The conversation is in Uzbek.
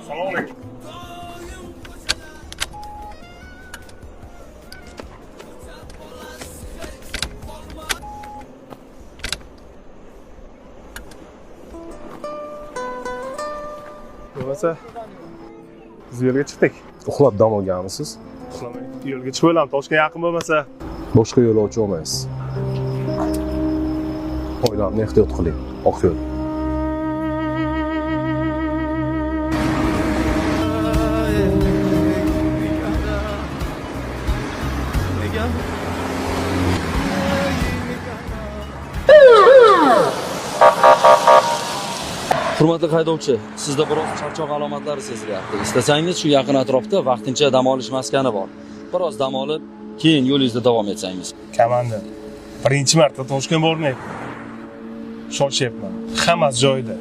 Assalomu alaykum. Bo'lmasa biz yo'lga chiqdik. Uxlab dam olganmisiz? Uxlamay yo'lga chiqib o'ylab, Toshkent yaqin bo'lmasa, Boshqa yo'lovchi olmaysiz. Oilamni ehtiyot qiling. Oq yo'l. Hurmatli haydovchi, sizda biroz charchoq alomatlari sezilyapti. Istasangiz shu yaqin atrofda vaqtincha dam olish maskani bor. Biroz dam olib, keyin yo'lingizda davom etsangiz. komanda. Birinchi marta Toshkent bormayapman. Shoshyapman. Hammasi joyida.